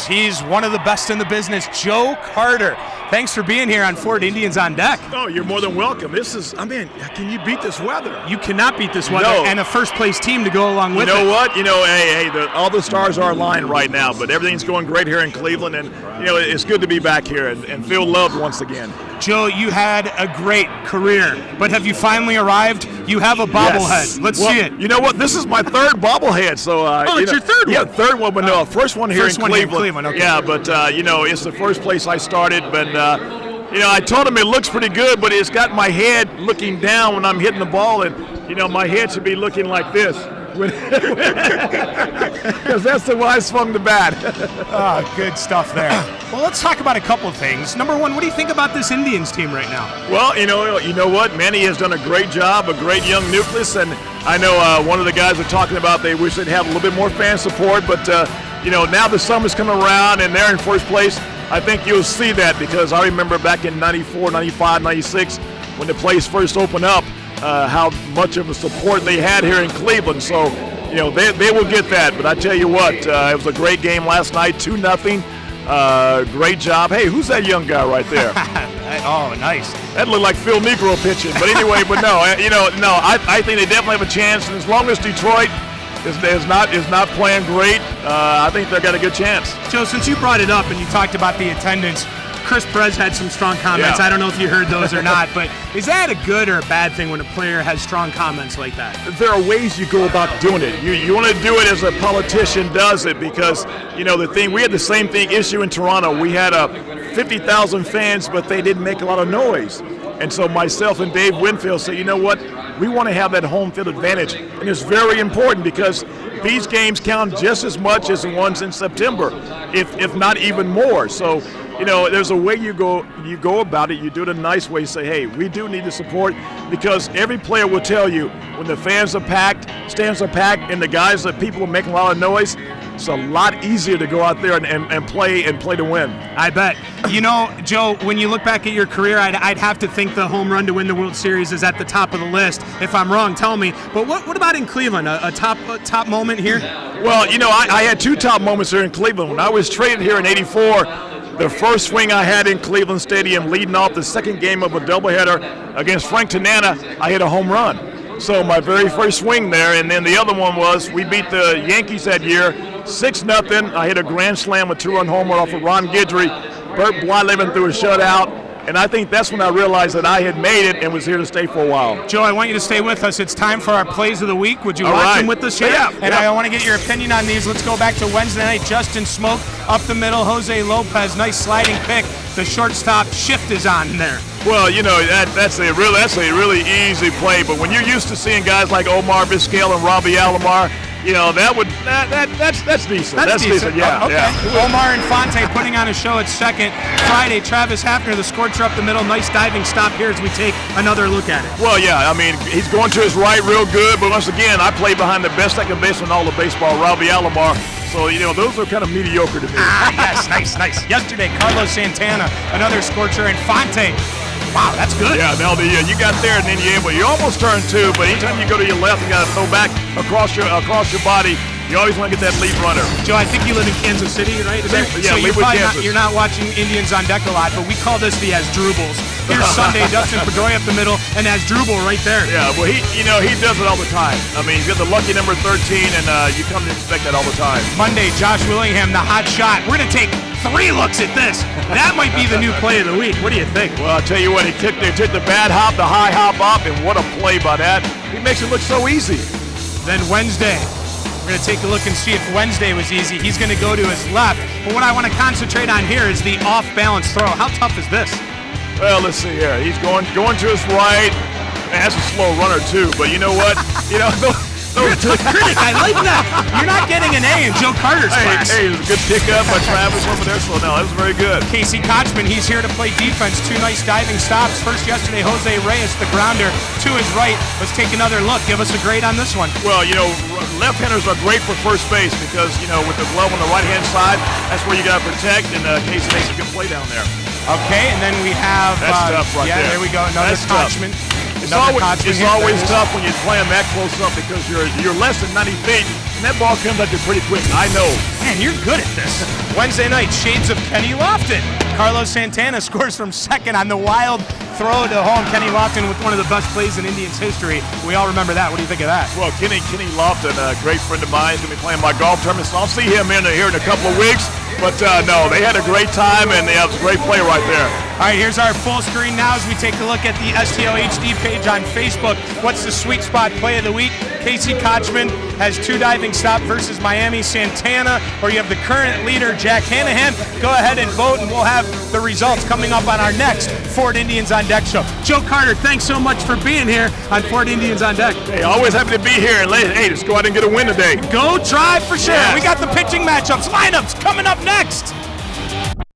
He's one of the best in the business, Joe Carter. Thanks for being here on Ford Indians on Deck. Oh, you're more than welcome. Can you beat this weather? You cannot beat this weather, No. and a first-place team to go along with it. You know what? All the stars are aligned right now, but everything's going great here in Cleveland, and, it's good to be back here and feel loved once again. Joe, you had a great career, but have you finally arrived? You have a bobblehead. Yes. Let's Well, see it. You know what? This is my third bobblehead. So, it's your third one? Yeah, third one, but no, first one here in Cleveland. Okay. Yeah, but, it's the first place I started, but, I told him it looks pretty good, but it's got my head looking down when I'm hitting the ball, and, my head should be looking like this. Because that's the way I swung the bat. Good stuff there. Well, let's talk about a couple of things. Number one, what do you think about this Indians team right now? Well, you know what? Manny has done a great job, a great young nucleus, and I know one of the guys are talking about they wish they'd have a little bit more fan support, but, now the summer's coming around and they're in first place. I think you'll see that because I remember back in 94, 95, 96, when the place first opened up, how much of a support they had here in Cleveland. So, they will get that. But I tell you what, it was a great game last night, 2-0. Great job. Hey, who's that young guy right there? Oh, nice. That looked like Phil Negro pitching. But anyway, I think they definitely have a chance. And as long as Detroit is not playing great, I think they've got a good chance. Joe, since you brought it up and you talked about the attendance, Chris Perez had some strong comments. Yeah. I don't know if you heard those or not, but is that a good or a bad thing when a player has strong comments like that? There are ways you go about doing it. You want to do it as a politician does it because, we had the same issue in Toronto. We had 50,000 fans, but they didn't make a lot of noise. And so myself and Dave Winfield said, you know what, we want to have that home field advantage. And it's very important because these games count just as much as the ones in September, if not even more. So, there's a way you go about it. You do it in a nice way. Say, hey, we do need the support because every player will tell you when the fans are packed, stands are packed, and the people are making a lot of noise, it's a lot easier to go out there and play to win. I bet. Joe, when you look back at your career, I'd have to think the home run to win the World Series is at the top of the list. If I'm wrong, tell me. But what about in Cleveland? A top moment here? Well, I had two top moments here in Cleveland. When I was traded here in '84, the first swing I had in Cleveland Stadium leading off the second game of a doubleheader against Frank Tanana, I hit a home run. So my very first swing there, and then the other one was we beat the Yankees that year 6-0. I hit a grand slam, a 2-run homer off of Ron Guidry. Bert Blyleven threw a shutout. And I think that's when I realized that I had made it and was here to stay for a while. Joe, I want you to stay with us. It's time for our plays of the week. Would you watch them with us here? Yeah. And I want to get your opinion on these. Let's go back to Wednesday night. Justin Smoke up the middle. Jose Lopez, nice sliding pick. The shortstop shift is on there. Well, that's a really easy play. But when you're used to seeing guys like Omar Vizquel and Robbie Alomar, that's decent. That's decent. Yeah. Okay. Yeah. Omar Infante putting on a show at second. Friday, Travis Hafner, the scorcher up the middle. Nice diving stop here as we take another look at it. Well, yeah. He's going to his right real good. But once again, I play behind the best second baseman in all of baseball, Robbie Alomar. So, those are kind of mediocre to me. Yes, nice. Yesterday, Carlos Santana, another scorcher. Infante. Wow, that's good. Yeah, now you got there, and then you almost turned two, but anytime you go to your left, you got to throw back across your body. You always want to get that lead runner. Joe, I think you live in Kansas City, right? Yeah, so you're not watching Indians on Deck a lot, but we call this the Asdrubals. Here's Sunday, Dustin Pedroia up the middle, and Asdrubal right there. Yeah, well, he does it all the time. He's got the lucky number 13, and you come to expect that all the time. Monday, Josh Willingham, the hot shot. We're going to take 3 looks at this. That might be the new play of the week. What do you think? Well, I'll tell you what, they took the bad hop, the high hop up, and what a play by that. He makes it look so easy. Then Wednesday, we're going to take a look and see if Wednesday was easy. He's going to go to his left. But what I want to concentrate on here is the off-balance throw. How tough is this? Well, let's see here. He's going to his right. That's a slow runner, too. But you know what? You're a tough critic. I like that. You're not getting an A in Joe Carter's class. Hey, it was a good pickup by Travis over there. So, no, that was very good. Casey Kochman, he's here to play defense. 2 nice diving stops. First yesterday, Jose Reyes, the grounder, to his right. Let's take another look. Give us a grade on this one. Well, left-handers are great for first base because, with the glove on the right-hand side, that's where you got to protect, and Casey makes a good play down there. Okay, and then we have... That's tough right there. Yeah, there we go. Another Kochman. It's always tough when you're playing that close up because you're less than 90 feet, and that ball comes at you pretty quick. I know. Man, you're good at this. Wednesday night, shades of Kenny Lofton. Carlos Santana scores from second on the wild throw to home. Kenny Lofton with one of the best plays in Indians history. We all remember that. What do you think of that? Well, Kenny Lofton, a great friend of mine, is going to be playing my golf tournament, so I'll see him here in a couple of weeks. But no, they had a great time, and it was a great play right there. All right, here's our full screen now as we take a look at the STL HD page on Facebook. What's the sweet spot play of the week? Casey Kochman has 2 diving stop versus Miami Santana, or you have the current leader, Jack Hanahan. Go ahead and vote, and we'll have the results coming up on our next Ford Indians on Deck show. Joe Carter, thanks so much for being here on Ford Indians on Deck. Hey, always happy to be here, and hey, let's go out and get a win today. Go Tribe for sure. Yes. We got the pitching matchups, lineups coming up next.